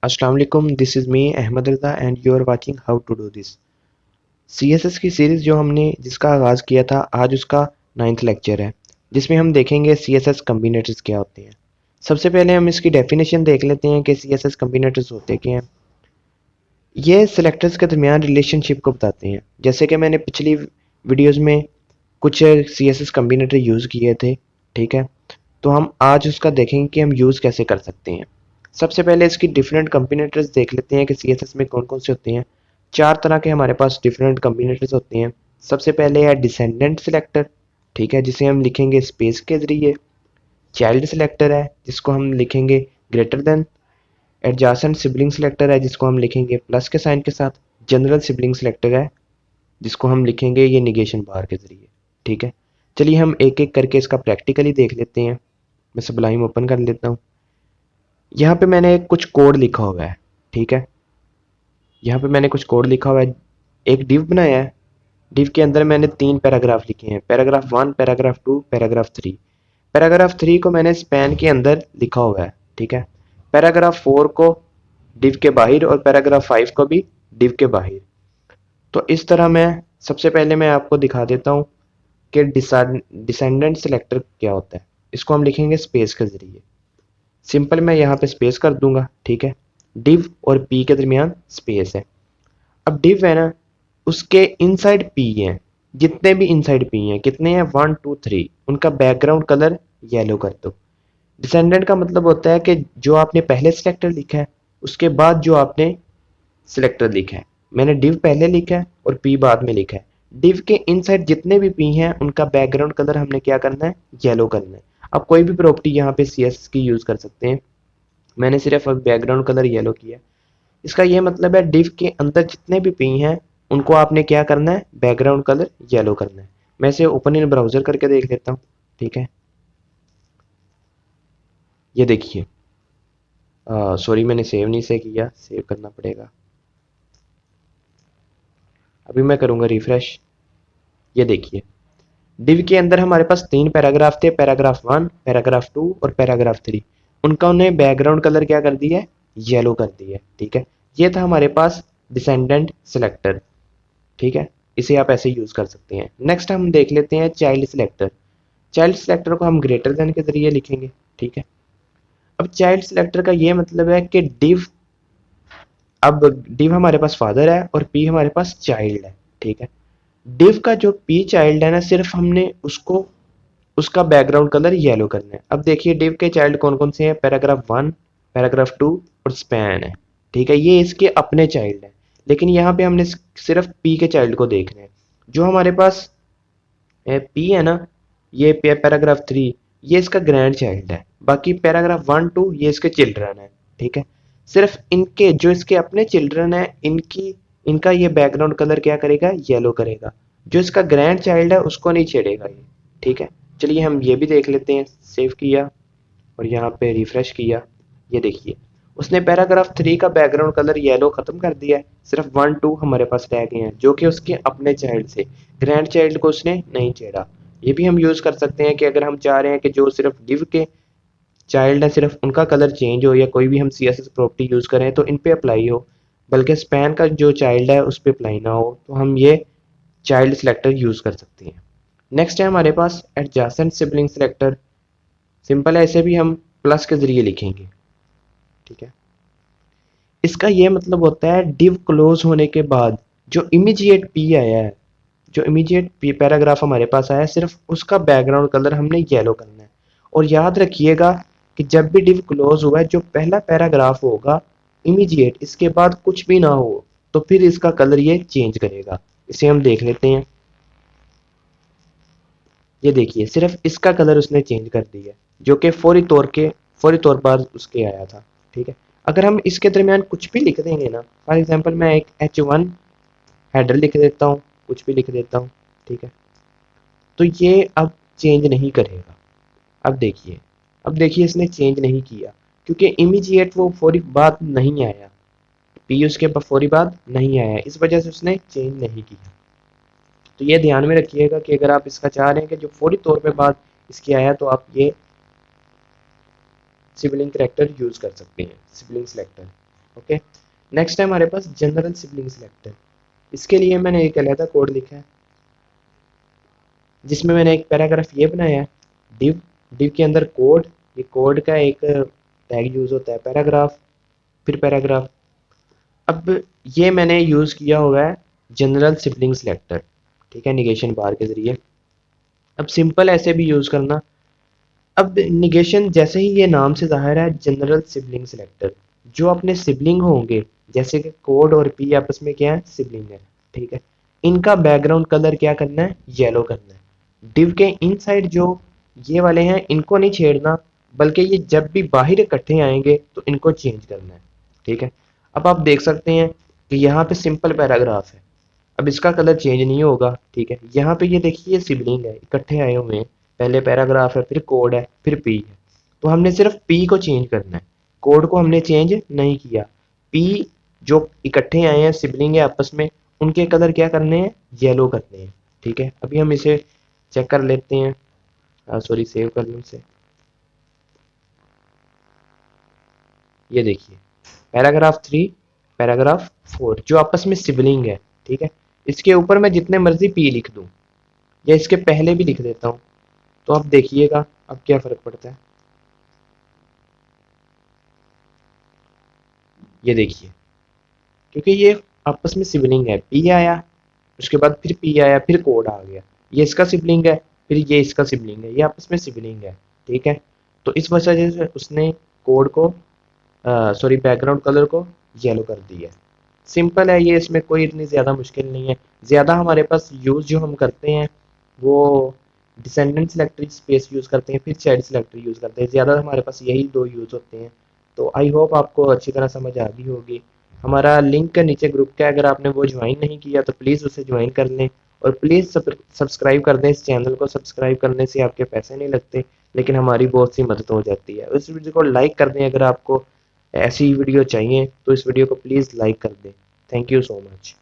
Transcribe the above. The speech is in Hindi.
अस्सलाम वालेकुम, this is me Ahmed Raza and you are watching how to do this. CSS की सीरीज़ जो हमने जिसका आगाज़ किया था, आज उसका 9th लेक्चर है, जिसमें हम देखेंगे सीएसएस कम्बिनेटर्स क्या होते हैं। सबसे पहले हम इसकी डेफिनेशन देख लेते हैं कि सीएसएस कम्बिनेटर्स होते क्या हैं। ये सेलेक्टर्स के दरमियान रिलेशनशिप को बताते हैं। जैसे कि मैंने पिछली वीडियोज़ में कुछ सीएसएस कम्बिनेटर यूज़ किए थे, ठीक है। तो हम आज उसका देखेंगे कि हम यूज़ कैसे कर सकते हैं। सबसे पहले इसकी डिफरेंट कम्बिनेटर्स देख लेते हैं कि सीएसएस में कौन कौन से होते हैं। चार तरह के हमारे पास डिफरेंट कम्बिनेटर्स होते हैं। सबसे पहले है डिसेंडेंट सिलेक्टर, ठीक है, जिसे हम लिखेंगे स्पेस के जरिए। चाइल्ड सिलेक्टर है, जिसको हम लिखेंगे greater than. Adjacent sibling selector है, जिसको हम लिखेंगे प्लस के साइन के साथ। जनरल सिबलिंग सिलेक्टर है, जिसको हम लिखेंगे ये निगेशन बार के जरिए, ठीक है। चलिए हम एक एक करके इसका प्रैक्टिकली देख लेते हैं। मैं सबलाइम ओपन कर लेता हूँ। यहाँ पे मैंने कुछ कोड लिखा हुआ है, ठीक है। यहाँ पे मैंने कुछ कोड लिखा हुआ है, एक डिव बनाया है। डिव के अंदर मैंने 3 पैराग्राफ लिखे हैं, पैराग्राफ 1, पैराग्राफ 2, पैराग्राफ 3। पैराग्राफ 3 को मैंने स्पैन के अंदर लिखा हुआ है, ठीक है। पैराग्राफ 4 को डिव के बाहर और पैराग्राफ 5 को भी डिव के बाहर। तो इस तरह मैं सबसे पहले मैं आपको दिखा देता हूँ कि डिसेंडेंट सिलेक्टर क्या होता है। इसको हम लिखेंगे स्पेस के जरिए। सिंपल मैं यहाँ पे स्पेस कर दूंगा, ठीक है। डिव और पी के दरमियान स्पेस है। अब डिव है ना, उसके इनसाइड पी है। जितने भी इनसाइड पी हैं, कितने हैं, 1 2 3, उनका बैकग्राउंड कलर येलो कर दो। डिसेंडेंट का मतलब होता है कि जो आपने पहले सिलेक्टर लिखा है उसके बाद जो आपने सिलेक्टर लिखा है। मैंने डिव पहले लिखा है और पी बाद में लिखा है। डिव के इनसाइड जितने भी पी हैं उनका बैकग्राउंड कलर हमने क्या करना है, येलो करना है। आप कोई भी प्रॉपर्टी यहाँ पे सीएस की यूज कर सकते हैं। मैंने सिर्फ बैकग्राउंड कलर येलो किया। इसका ये मतलब है डिव के अंदर जितने भी पी हैं उनको आपने क्या करना है, बैकग्राउंड कलर येलो करना है। मैं इसे ओपन इन ब्राउजर करके देख लेता हूँ, ठीक है। ये देखिए, सॉरी मैंने सेव नहीं से किया, सेव करना पड़ेगा। अभी मैं करूँगा रिफ्रेश। ये देखिए, डिव के अंदर हमारे पास 3 पैराग्राफ थे, पैराग्राफ 1, पैराग्राफ 2 और पैराग्राफ 3। उनका उन्हें बैकग्राउंड कलर क्या कर दिया है, येलो कर दिया है, ठीक है। ये था हमारे पास डिसेंडेंट सिलेक्टर, ठीक है। इसे आप ऐसे यूज कर सकते हैं। नेक्स्ट हम देख लेते हैं चाइल्ड सिलेक्टर। चाइल्ड सिलेक्टर को हम ग्रेटर देन के जरिए लिखेंगे, ठीक है। अब चाइल्ड सिलेक्टर का ये मतलब है कि डिव, अब डिव हमारे पास फादर है और पी हमारे पास चाइल्ड है, ठीक है। डिव का जो पी चाइल्ड है ना, सिर्फ हमने उसको उसका बैकग्राउंड कलर येलो करना है। अब देखिए डिव के चाइल्ड कौन कौन से हैं, पैराग्राफ 1, पैराग्राफ 2 और स्पैन है, ठीक है। ये इसके अपने चाइल्ड है। लेकिन यहाँ पे हमने सिर्फ पी के चाइल्ड को देखना है। जो हमारे पास पी है ना, ये पैराग्राफ 3, ये इसका ग्रैंड चाइल्ड है। बाकी पैराग्राफ 1 2 ये इसके चिल्ड्रन है, ठीक है। सिर्फ इनके जो इसके अपने चिल्ड्रन है, इनकी इनका ये बैकग्राउंड कलर क्या करेगा, येलो करेगा। जो इसका ग्रैंड चाइल्ड है उसको नहीं छेड़ेगा ये, ठीक है। चलिए हम ये भी देख लेते हैं। सेव किया और यहाँ पे रिफ्रेश किया। ये देखिए, उसने पैराग्राफ 3 का बैकग्राउंड कलर येलो खत्म कर दिया है। सिर्फ 1 2 हमारे पास रह गए हैं, जो कि उसके अपने चाइल्ड से। ग्रैंड चाइल्ड को उसने नहीं छेड़ा। ये भी हम यूज कर सकते हैं कि अगर हम चाह रहे हैं कि जो सिर्फ डिव के चाइल्ड है सिर्फ उनका कलर चेंज हो, या कोई भी हम सीएसएस प्रॉपर्टी यूज करें तो इन पे अप्लाई हो, बल्कि स्पैन का जो चाइल्ड है उस पर अप्लाई ना हो, तो हम ये चाइल्ड सिलेक्टर यूज कर सकते हैं। नेक्स्ट है हमारे पास एडजासेंट सिबलिंग सिलेक्टर। सिंपल है, इसे भी हम प्लस के जरिए लिखेंगे, ठीक है। इसका ये मतलब होता है डिव क्लोज होने के बाद जो इमीडिएट पी आया है, जो इमीडिएट पी पैराग्राफ हमारे पास आया है, सिर्फ उसका बैकग्राउंड कलर हमने येलो करना है। और याद रखिएगा कि जब भी डिव क्लोज हुआ है, जो पहला पैराग्राफ होगा इमीडिएट, इसके बाद कुछ भी ना हो, तो फिर इसका कलर ये चेंज करेगा। इसे हम देख लेते हैं। ये देखिए, सिर्फ इसका कलर उसने चेंज कर दिया, जो कि फौरी तौर पर उसके आया था, ठीक है। अगर हम इसके दरमियान कुछ भी लिख देंगे ना, फॉर एग्जांपल मैं एक H1 हेडर लिख देता हूँ, कुछ भी लिख देता हूँ, ठीक है, तो ये अब चेंज नहीं करेगा। अब देखिए इसने चेंज नहीं किया, क्योंकि इमीडिएट वो फौरी बाद नहीं आया, पी उसके फौरी बाद नहीं आया, इस वजह से उसने चेंज नहीं किया। तो ये ध्यान में रखिएगा कि अगर आप इसका चाह रहे हैं कि जो फौरी तौर पे बाद इसकी आया, तो आप ये सिबलिंग करैक्टर यूज कर सकते हैं, सिबलिंग सिलेक्टर। ओके, नेक्स्ट है हमारे पास जनरल सिबलिंग सिलेक्टर। इसके लिए मैंने एक अलग कोड लिखा है जिसमें मैंने एक पैराग्राफ ये बनाया है, डिव डिव के अंदर कोड, ये कोड का एक टैग यूज होता है पैराग्राफ, फिर पैराग्राफ। अब ये मैंने यूज किया हुआ है जनरल सिबलिंग सिलेक्टर, ठीक है, निगेशन बार के जरिए। अब सिंपल ऐसे भी यूज करना। अब निगेशन जैसे ही ये नाम से जाहिर है, जनरल सिबलिंग सिलेक्टर, जो अपने सिबलिंग होंगे, जैसे कि कोड और पी आपस में क्या है, सिबलिंग है, ठीक है, इनका बैकग्राउंड कलर क्या करना है, येलो करना है। डिव के इनसाइड जो ये वाले हैं इनको नहीं छेड़ना, बल्कि ये जब भी बाहर इकट्ठे आएंगे तो इनको चेंज करना है, ठीक है। अब आप देख सकते हैं कि यहाँ पे सिंपल पैराग्राफ है, अब इसका कलर चेंज नहीं होगा, ठीक है। यहाँ पे ये देखिए ये सिबलिंग है, इकट्ठे आए हुए हैं, पहले पैराग्राफ है, फिर कोड है, फिर पी है, तो हमने सिर्फ पी को चेंज करना है, कोड को हमने चेंज नहीं किया। पी जो इकट्ठे आए हैं सिबलिंग है आपस में, उनके कलर क्या करने हैं, येलो करने हैं, ठीक है। अभी हम इसे चेक कर लेते हैं, सॉरी सेव कर लूँ इसे। ये देखिए पैराग्राफ 3, पैराग्राफ 4 जो आपस में सिबलिंग है, ठीक है, इसके ऊपर मैं जितने मर्जी पी लिख दूं या इसके पहले भी लिख देता हूं, तो आप देखिएगा अब क्या फर्क पड़ता है। ये देखिए, क्योंकि ये आपस में सिबलिंग है, पी आया, उसके बाद फिर पी आया, फिर कोड आ गया, ये इसका सिबलिंग है, फिर ये इसका सिबलिंग है, ये आपस में सिबलिंग है, ठीक है। तो इस वजह से उसने कोड को, सॉरी बैकग्राउंड कलर को येलो कर दिया। सिंपल है ये, इसमें कोई इतनी ज़्यादा मुश्किल नहीं है। ज़्यादा हमारे पास यूज़ जो हम करते हैं वो डिसेंडेंट सिलेक्टर स्पेस यूज़ करते हैं, फिर चाइल्ड सिलेक्टर यूज़ करते हैं, ज़्यादा हमारे पास यही दो यूज़ होते हैं। तो आई होप आपको अच्छी तरह समझ आ गई होगी। हमारा लिंक नीचे ग्रुप का है, अगर आपने वो ज्वाइन नहीं किया तो प्लीज़ उसे ज्वाइन कर लें, और प्लीज़ सब्सक्राइब कर दें। इस चैनल को सब्सक्राइब करने से आपके पैसे नहीं लगते, लेकिन हमारी बहुत सी मदद हो जाती है। इस वीडियो को लाइक कर दें, अगर आपको ऐसी वीडियो चाहिए तो इस वीडियो को प्लीज़ लाइक कर दें। Thank you so much.